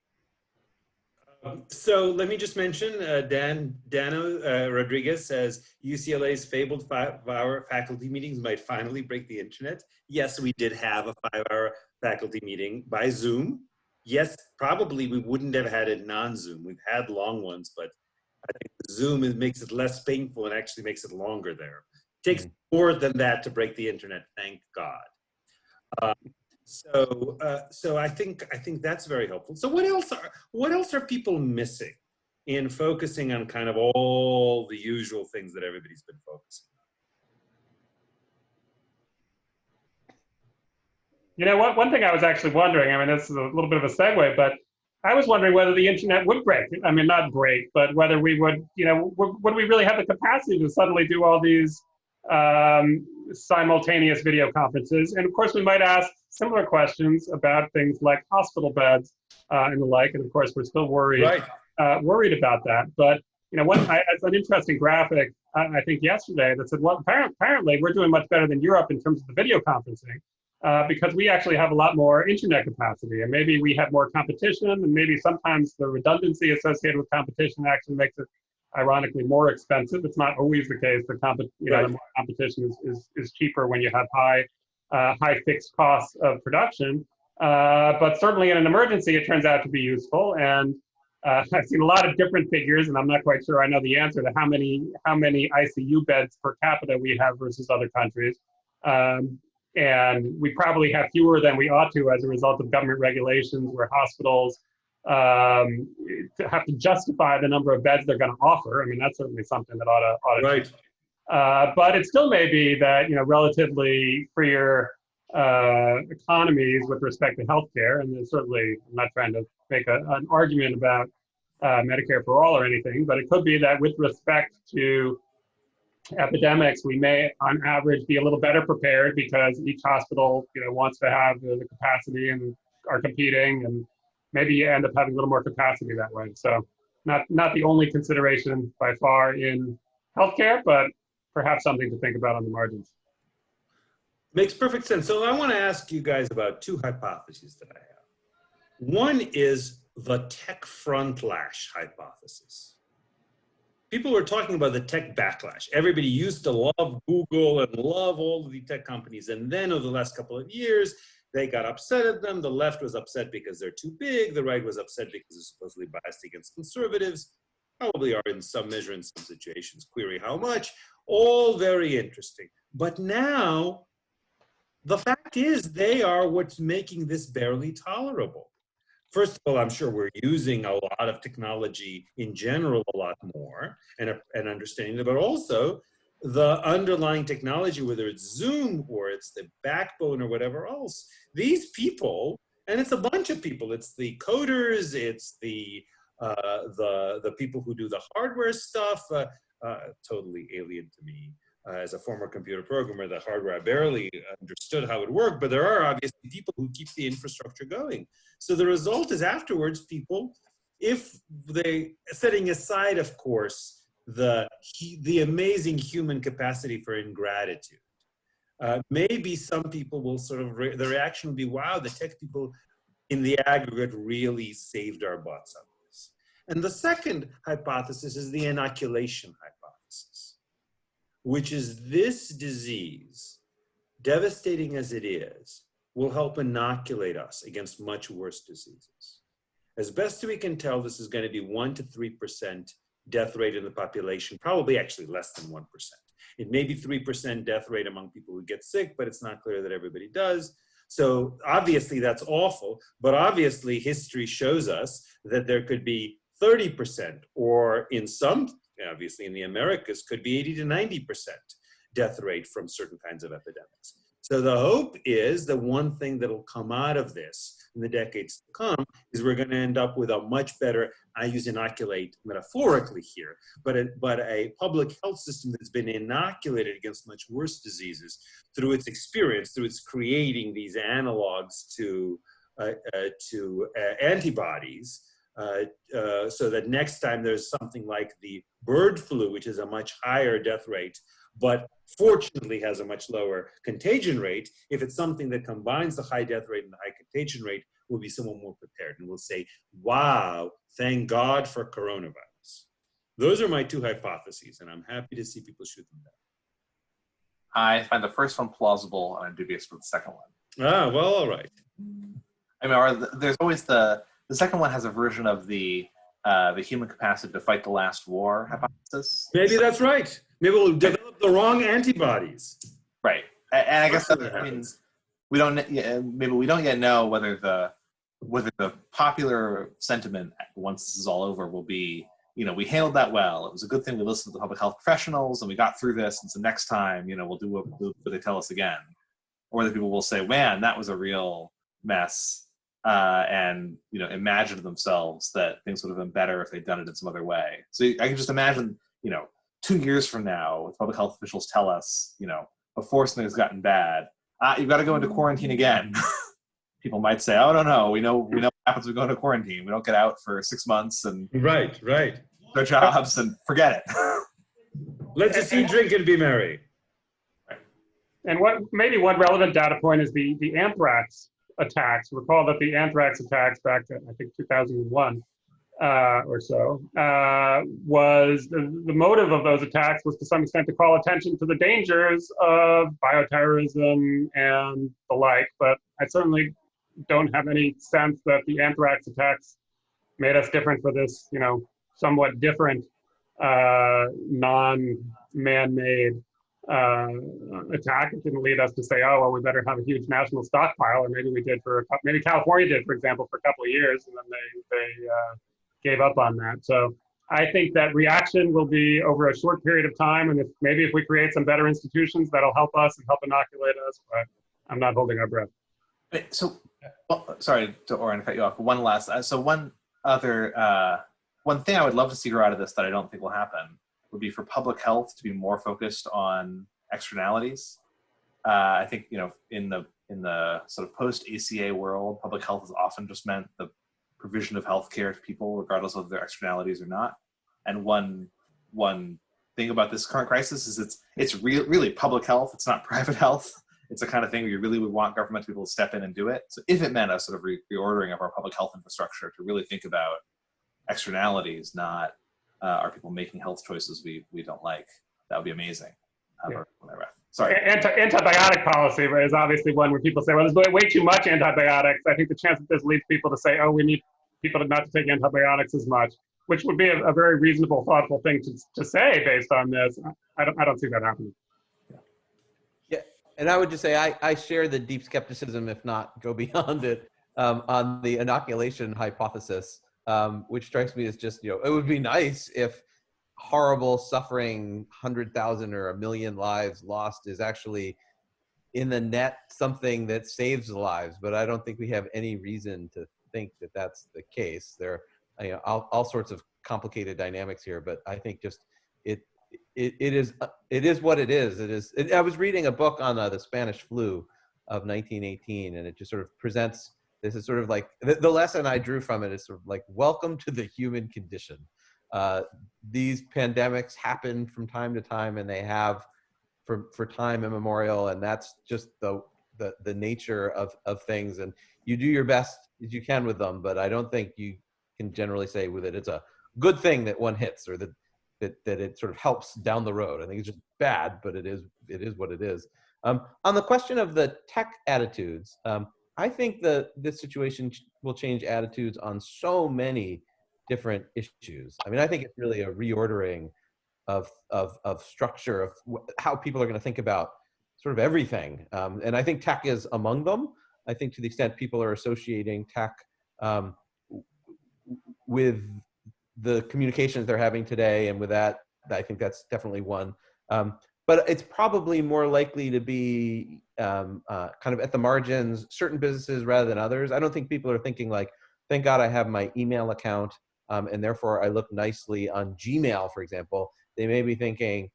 So let me just mention, Dano Rodriguez says, UCLA's fabled 5-hour faculty meetings might finally break the internet. Yes, we did have a 5-hour faculty meeting by Zoom. Yes, probably we wouldn't have had it non-Zoom. We've had long ones, but I think Zoom makes it less painful and actually makes it longer there. It takes more than that to break the internet, thank God. So I think that's very helpful. So what else are people missing in focusing on kind of all the usual things that everybody's been focusing on? One thing I was actually wondering, I mean, this is a little bit of a segue, but I was wondering whether the internet would break. I mean, not break, but whether we would, would we really have the capacity to suddenly do all these simultaneous video conferences. And of course, we might ask similar questions about things like hospital beds and the like. And of course, we're still worried about that. But it's an interesting graphic, I think yesterday, that said, well, apparently we're doing much better than Europe in terms of the video conferencing because we actually have a lot more internet capacity, and maybe we have more competition, and maybe sometimes the redundancy associated with competition actually makes it ironically more expensive. It's not always the case. The more competition is cheaper when you have high fixed costs of production. But certainly in an emergency, it turns out to be useful. And I've seen a lot of different figures, and I'm not quite sure I know the answer to how many ICU beds per capita we have versus other countries. And we probably have fewer than we ought to as a result of government regulations where hospitals have to justify the number of beds they're going to offer. I mean, that's certainly something that ought to change. But it still may be that, relatively freer economies with respect to healthcare, and there's certainly, I'm not trying to make an argument about Medicare for all or anything, but it could be that with respect to epidemics, we may, on average, be a little better prepared because each hospital, wants to have the capacity and are competing, and maybe you end up having a little more capacity that way. So not the only consideration by far in healthcare, but perhaps something to think about on the margins. Makes perfect sense. So I want to ask you guys about two hypotheses that I have. One is the tech frontlash hypothesis. People were talking about the tech backlash. Everybody used to love Google and love all of the tech companies. And then over the last couple of years, they got upset at them. The left was upset because they're too big. The right was upset because they're supposedly biased against conservatives. Probably are in some measure in some situations. Query how much. All very interesting. But now, the fact is they are what's making this barely tolerable. First of all, I'm sure we're using a lot of technology in general a lot more and understanding it, but also the underlying technology, whether it's Zoom or it's the backbone or whatever else, these people, and it's a bunch of people, it's the coders, it's the people who do the hardware stuff, totally alien to me. As a former computer programmer, the hardware, I barely understood how it worked, but there are obviously people who keep the infrastructure going. So the result is afterwards, people, if they, setting aside, of course, the amazing human capacity for ingratitude, maybe some people will sort of, the reaction will be, wow, the tech people in the aggregate really saved our butts on this. And the second hypothesis is the inoculation hypothesis, which is this disease, devastating as it is, will help inoculate us against much worse diseases. As best we can tell, this is going to be 1 to 3% death rate in the population, probably actually less than 1%. It may be 3% death rate among people who get sick, but it's not clear that everybody does. So obviously that's awful, but obviously history shows us that there could be 30%, or in some, obviously in the Americas, could be 80 to 90% death rate from certain kinds of epidemics. So the hope is that one thing that'll come out of this in the decades to come is we're going to end up with a much better, I use inoculate metaphorically here, but a public health system that's been inoculated against much worse diseases through its experience, through its creating these analogs to antibodies, so that next time there's something like the bird flu, which is a much higher death rate, but fortunately has a much lower contagion rate, if it's something that combines the high death rate and the high contagion rate, we'll be somewhat more prepared. And we'll say, wow, thank God for coronavirus. Those are my two hypotheses, and I'm happy to see people shoot them down. I find the first one plausible, and I'm dubious for the second one. Ah, well, all right. I mean, there's always the second one has a version of the human capacity to fight the last war hypothesis. Maybe that's right. Maybe we'll develop the wrong antibodies. Right, and I guess I mean, we don't. Maybe we don't yet know whether the popular sentiment once this is all over will be, we handled that well. It was a good thing we listened to the public health professionals and we got through this. And so next time, we'll do what they tell us again. Or the people will say, man, that was a real mess. And imagine themselves that things would have been better if they'd done it in some other way. So I can just imagine, 2 years from now, if public health officials tell us, before something has gotten bad, you've got to go into quarantine again. People might say, "Oh no, we know what happens when we go into quarantine. We don't get out for 6 months and right. their jobs and forget it." Let's just eat, drink, and be merry. And maybe one relevant data point is the anthrax attacks. Recall that the anthrax attacks back to, I think, 2001 or so, was the motive of those attacks was to some extent to call attention to the dangers of bioterrorism and the like. But I certainly don't have any sense that the anthrax attacks made us different for this, somewhat different non-man-made attack. It didn't lead us to say, "Oh, well, we better have a huge national stockpile," or maybe we did maybe California did, for example, for a couple of years, and then they gave up on that. So I think that reaction will be over a short period of time, and if we create some better institutions, that'll help us and help inoculate us. But I'm not holding our breath. So, sorry to Oren cut you off. One last. One thing I would love to see grow out of this that I don't think will happen would be for public health to be more focused on externalities. I think in the sort of post ACA world, public health has often just meant the provision of healthcare to people, regardless of their externalities or not. And one thing about this current crisis is it's really public health. It's not private health. It's the kind of thing where you really would want government to be able to step in and do it. So if it meant a sort of reordering of our public health infrastructure to really think about externalities, not are people making health choices we don't like, that would be amazing. Sorry. Antibiotic policy is obviously one where people say, "Well, there's way too much antibiotics." I think the chance that this leads people to say, "Oh, we need people not to take antibiotics as much," which would be a very reasonable, thoughtful thing to say based on this. I don't see that happening. Yeah, and I would just say I share the deep skepticism, if not go beyond it, on the inoculation hypothesis, which strikes me as just, it would be nice if horrible suffering, 100,000 or 1 million lives lost is actually in the net something that saves lives. But I don't think we have any reason to think that that's the case. There are all sorts of complicated dynamics here, but I think just it is what it is. I was reading a book on the Spanish flu of 1918, and it just sort of presents, this is sort of like, the lesson I drew from it is sort of like, welcome to the human condition. These pandemics happen from time to time, and they have for time immemorial, and that's just the nature of things. And you do your best as you can with them, but I don't think you can generally say with it it's a good thing that one hits, or that it sort of helps down the road. I think it's just bad, but it is what it is. On the question of the tech attitudes, I think this situation will change attitudes on so many different issues. I mean, I think it's really a reordering of structure of how people are going to think about sort of everything. And I think tech is among them. I think to the extent people are associating tech with the communications they're having today, and with that, I think that's definitely one. But it's probably more likely to be kind of at the margins, certain businesses rather than others. I don't think people are thinking like, thank God I have my email account, and therefore I look nicely on Gmail, for example. They may be thinking,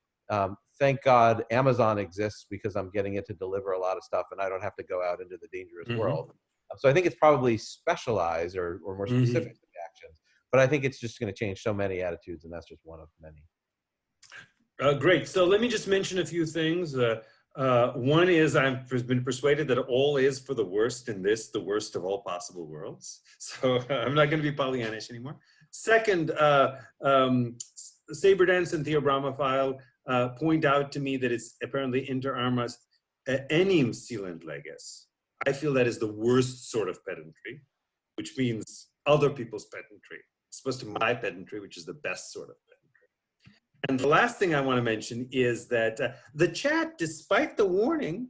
thank God Amazon exists because I'm getting it to deliver a lot of stuff and I don't have to go out into the dangerous world. So I think it's probably specialized or more specific actions. But I think it's just going to change so many attitudes, and that's just one of many. Great. So let me just mention a few things. One is I've been persuaded that all is for the worst in this, the worst of all possible worlds. So I'm not going to be Pollyannish anymore. Second, Saber Dance and Theo Bramophile point out to me that it's apparently inter armas enim silent leges. I feel that is the worst sort of pedantry, which means other people's pedantry, as opposed to my pedantry, which is the best sort of pedantry. And the last thing I want to mention is that the chat, despite the warning,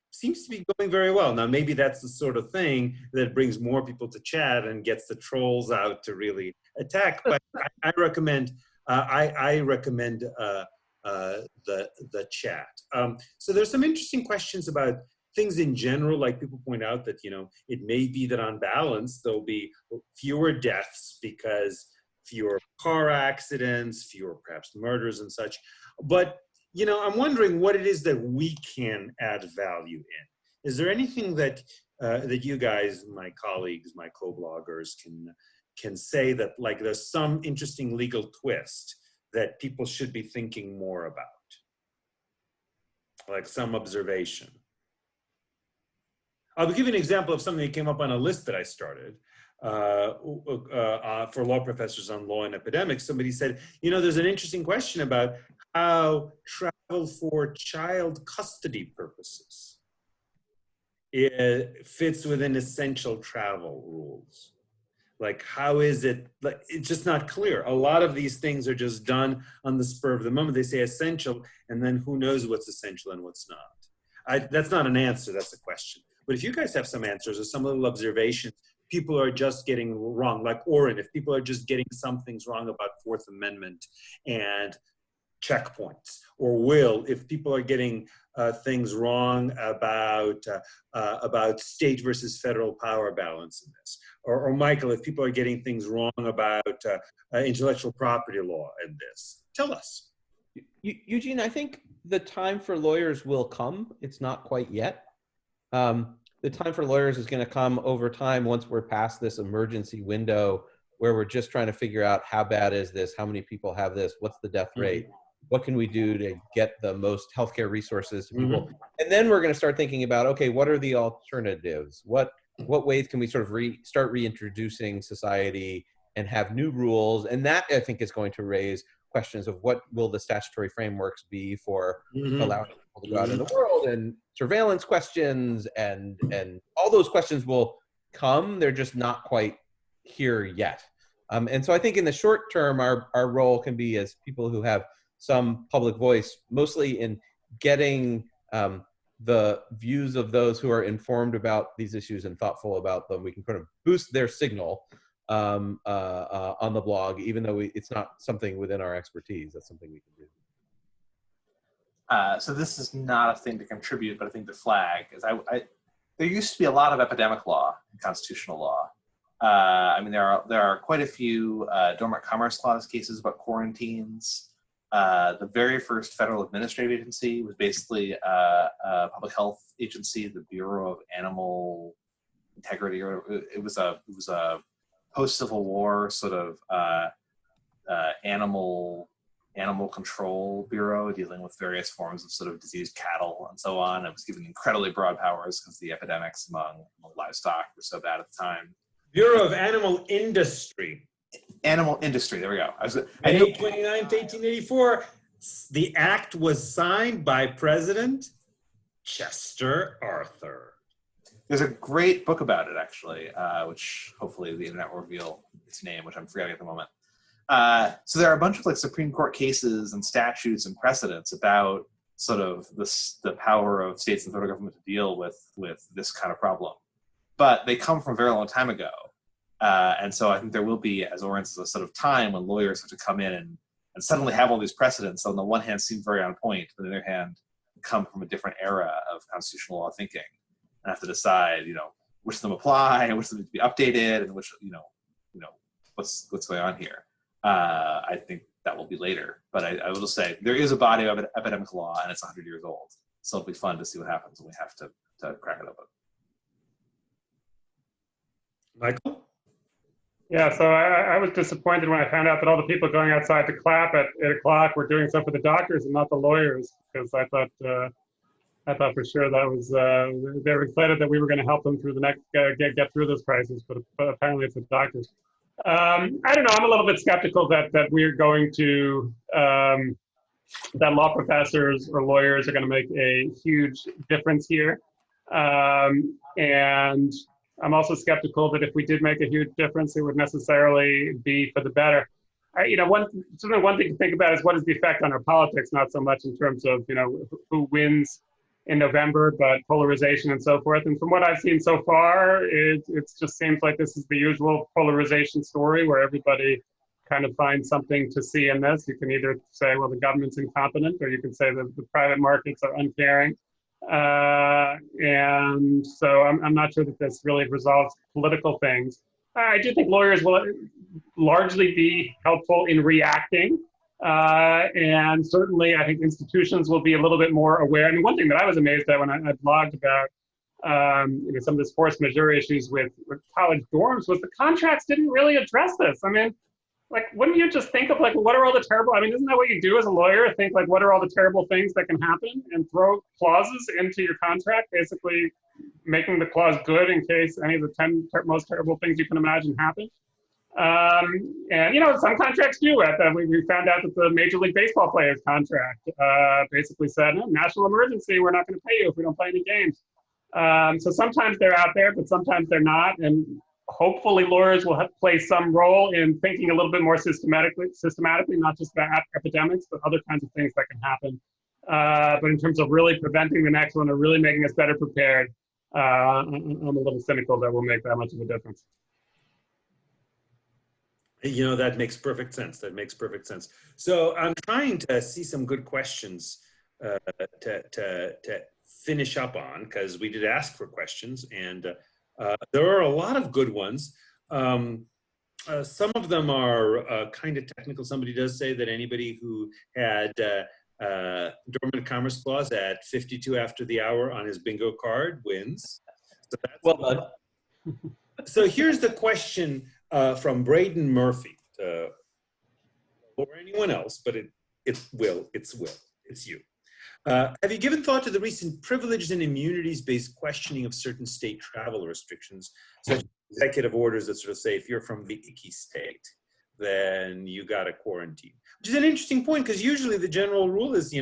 seems to be going very well. Now, maybe that's the sort of thing that brings more people to chat and gets the trolls out to really attack. But I recommend the chat. So there's some interesting questions about things in general, like people point out that, it may be that on balance, there'll be fewer deaths because fewer car accidents, fewer perhaps murders and such. But, you know, I'm wondering what it is that we can add value in. Is there anything that that you guys, my colleagues, my co-bloggers, can say that, like, there's some interesting legal twist that people should be thinking more about, like some observation? I'll give you an example of something that came up on a list that I started for law professors on law and epidemics. Somebody said, you know, there's an interesting question about how travel for child custody purposes it fits within essential travel rules. Like, how is it, like, it's just not clear. A lot of these things are just done on the spur of the moment. They say essential, and then who knows what's essential and what's not. That's not an answer, that's a question. But if you guys have some answers or some little observations, people are just getting wrong, like Oren, if people are just getting some things wrong about Fourth Amendment and checkpoints, or Will, if people are getting things wrong about state versus federal power balance in this, or Michael, if people are getting things wrong about intellectual property law in this, tell us. Eugene, I think the time for lawyers will come. It's not quite yet. The time for lawyers is going to come over time once we're past this emergency window where we're just trying to figure out how bad is this, how many people have this, what's the death rate, what can we do to get the most healthcare resources to people, and then we're going to start thinking about, okay, what are the alternatives? What ways can we sort of start reintroducing society and have new rules? And that, I think, is going to raise questions of what will the statutory frameworks be for allowing people to go out in the world, and surveillance questions, and all those questions will come. They're just not quite here yet. And so I think in the short term, our role can be as people who have some public voice, mostly in getting the views of those who are informed about these issues and thoughtful about them. We can kind of boost their signal on the blog, even though it's not something within our expertise. That's something we can do. So this is not a thing to contribute, but I think to flag is there used to be a lot of epidemic law in constitutional law. I mean, there are quite a few dormant commerce clause cases about quarantines. The very first federal administrative agency was basically a public health agency, the Bureau of Animal Integrity. It was a post-Civil War sort of animal control bureau dealing with various forms of sort of diseased cattle and so on. It was given incredibly broad powers because the epidemics among livestock were so bad at the time. Bureau of Animal Industry. Animal industry, there we go. May 29th, 1884, the act was signed by President Chester Arthur. There's a great book about it, actually, which hopefully the internet will reveal its name, which I'm forgetting at the moment. So there are a bunch of like Supreme Court cases and statutes and precedents about sort of the power of states and federal government to deal with this kind of problem. But they come from a very long time ago. And so I think there will be, as Oren says, a sort of time when lawyers have to come in and suddenly have all these precedents. On the one hand, seem very on point, but on the other hand, come from a different era of constitutional law thinking, and have to decide, which of them apply, and which of them need to be updated, and which, what's going on here. I think that will be later, but I will just say there is a body of epidemic law, and it's 100 years old. So it'll be fun to see what happens when we have to crack it open. Michael? Yeah, so I was disappointed when I found out that all the people going outside to clap at 8 o'clock were doing so for the doctors and not the lawyers, because I thought for sure that was they were excited that we were going to help them through the next get through this crisis, but apparently it's the doctors. I don't know. I'm a little bit skeptical that we're going to that law professors or lawyers are going to make a huge difference here, and I'm also skeptical that if we did make a huge difference, it would necessarily be for the better. One thing to think about is what is the effect on our politics, not so much in terms of, who wins in November, but polarization and so forth. And from what I've seen so far, it just seems like this is the usual polarization story where everybody kind of finds something to see in this. You can either say, well, the government's incompetent, or you can say that the private markets are uncaring. And so I'm not sure that this really resolves political things. I do think lawyers will largely be helpful in reacting. And certainly, I think institutions will be a little bit more aware. I mean, one thing that I was amazed at when I blogged about some of this force majeure issues with college dorms was the contracts didn't really address this. I mean, like, wouldn't you just think of like, what are all the terrible, I mean, isn't that what you do as a lawyer? Think like, what are all the terrible things that can happen and throw clauses into your contract, basically making the clause good in case any of the 10 most terrible things you can imagine happen. And, some contracts do it. We found out that the Major League Baseball player's contract basically said, no, national emergency, we're not going to pay you if we don't play any games. So sometimes they're out there, but sometimes they're not. And hopefully lawyers will play some role in thinking a little bit more systematically, not just about epidemics, but other kinds of things that can happen. But in terms of really preventing the next one or really making us better prepared, I'm a little cynical that will make that much of a difference. That makes perfect sense. That makes perfect sense. So I'm trying to see some good questions to finish up on, because we did ask for questions, and there are a lot of good ones. Some of them are kind of technical. Somebody does say that anybody who had dormant commerce clause at 52 after the hour on his bingo card wins. So that's well done. So here's the question from Braden Murphy, or anyone else, but it's you. Have you given thought to the recent privileges and immunities-based questioning of certain state travel restrictions, such as executive orders that sort of say if you're from the icky state, then you got to quarantine? Which is an interesting point, because usually the general rule is,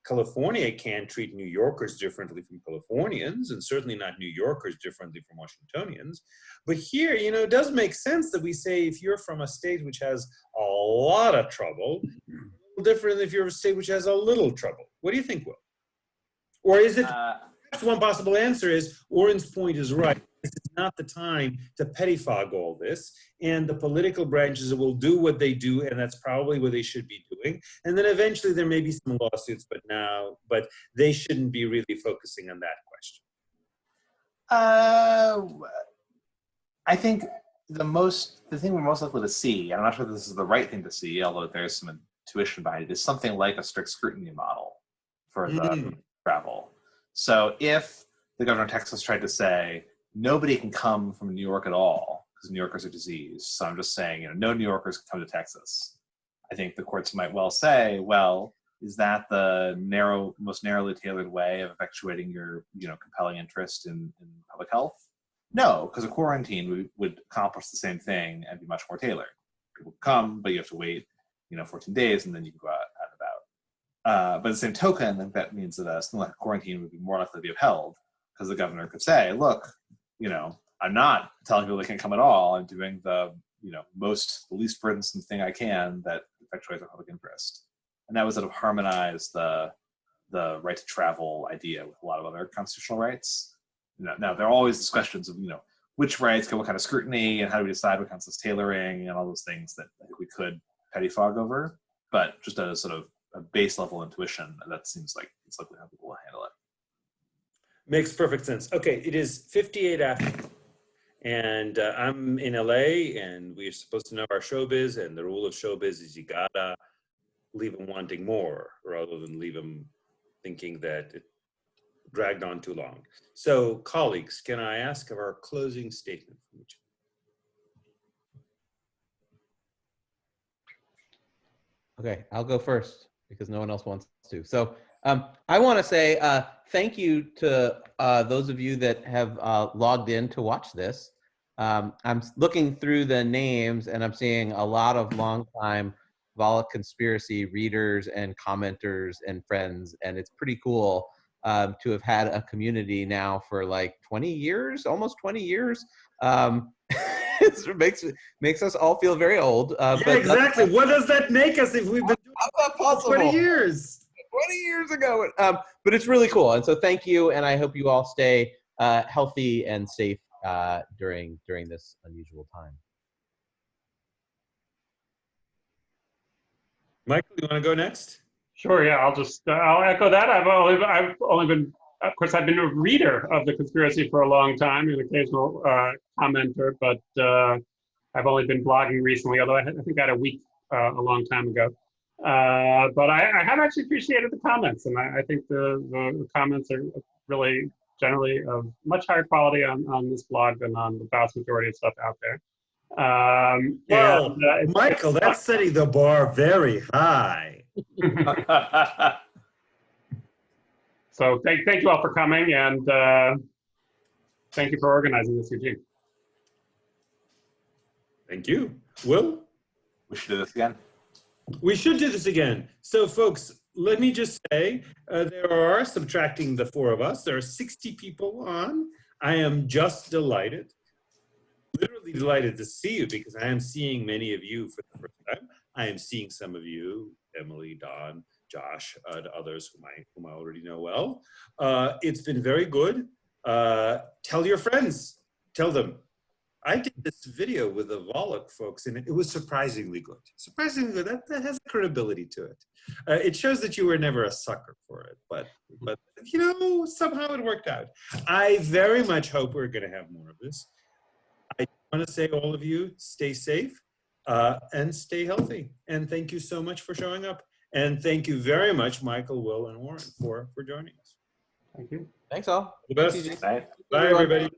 California can't treat New Yorkers differently from Californians, and certainly not New Yorkers differently from Washingtonians. But here, it does make sense that we say if you're from a state which has a lot of trouble, different if you're a state which has a little trouble. What do you think, Will? Or is it, perhaps one possible answer is, Oren's point is right. This is not the time to pettifog all this, and the political branches will do what they do, and that's probably what they should be doing. And then eventually there may be some lawsuits, but they shouldn't be really focusing on that question. I think the thing we're most likely to see, and I'm not sure this is the right thing to see, although there's some intuition behind it, is something like a strict scrutiny model for the travel. So if the governor of Texas tried to say, nobody can come from New York at all because New Yorkers are diseased, so I'm just saying, no New Yorkers can come to Texas, I think the courts might well say, well, is that the most narrowly tailored way of effectuating your compelling interest in public health? No, because a quarantine would accomplish the same thing and be much more tailored. People come, but you have to wait 14 days, and then you can go out and about. But at the same token, that means that something like a quarantine would be more likely to be upheld, because the governor could say, look, I'm not telling people they can't come at all. I'm doing the least burdensome thing I can that effectuates our public interest. And that would sort of harmonize the right to travel idea with a lot of other constitutional rights. Now, there are always these questions of, which rights get what kind of scrutiny, and how do we decide what counts as tailoring, and all those things that I think we could pettifog over. But just a sort of a base level intuition, that seems like it's likely how people will handle it. Makes perfect sense. Okay, it is 58 after, and I'm in LA, and we're supposed to know our showbiz, and the rule of showbiz is you gotta leave them wanting more, rather than leave them thinking that it dragged on too long. So, colleagues, can I ask of our closing statement from each? Okay, I'll go first because no one else wants to. So I want to say thank you to those of you that have logged in to watch this. I'm looking through the names, and I'm seeing a lot of longtime Volokh conspiracy readers and commenters and friends, and it's pretty cool to have had a community now for like 20 years, almost 20 years. It makes us all feel very old. Yeah, exactly. What does that make us if we've been doing 20 years? 20 years ago. But it's really cool. And so thank you. And I hope you all stay healthy and safe during this unusual time. Michael, you want to go next? Sure. Yeah, I'll echo that. I've only been of course, I've been a reader of The Conspiracy for a long time, an occasional commenter, but I've only been blogging recently, although I think I had a week a long time ago. But I have actually appreciated the comments, and I think the comments are really generally of much higher quality on this blog than on the vast majority of stuff out there. Well, Michael, that's setting the bar very high. So thank you all for coming, and thank you for organizing this, Eugene. Thank you. Will? We should do this again. We should do this again. So, folks, let me just say, there are, subtracting the 4 of us, there are 60 people on. I am just delighted, literally delighted to see you, because I am seeing many of you for the first time. I am seeing some of you, Emily, Don, Josh, and others whom I already know well. It's been very good. Tell your friends. Tell them. I did this video with the Volokh folks, and it was surprisingly good. Surprisingly good. That has credibility to it. It shows that you were never a sucker for it, but you know, somehow it worked out. I very much hope we're going to have more of this. I want to say, all of you, stay safe and stay healthy. And thank you so much for showing up. And thank you very much, Michael, Will, and Warren, for joining us. Thank you. Thanks all. The best. Thanks, Bye. Bye, everybody.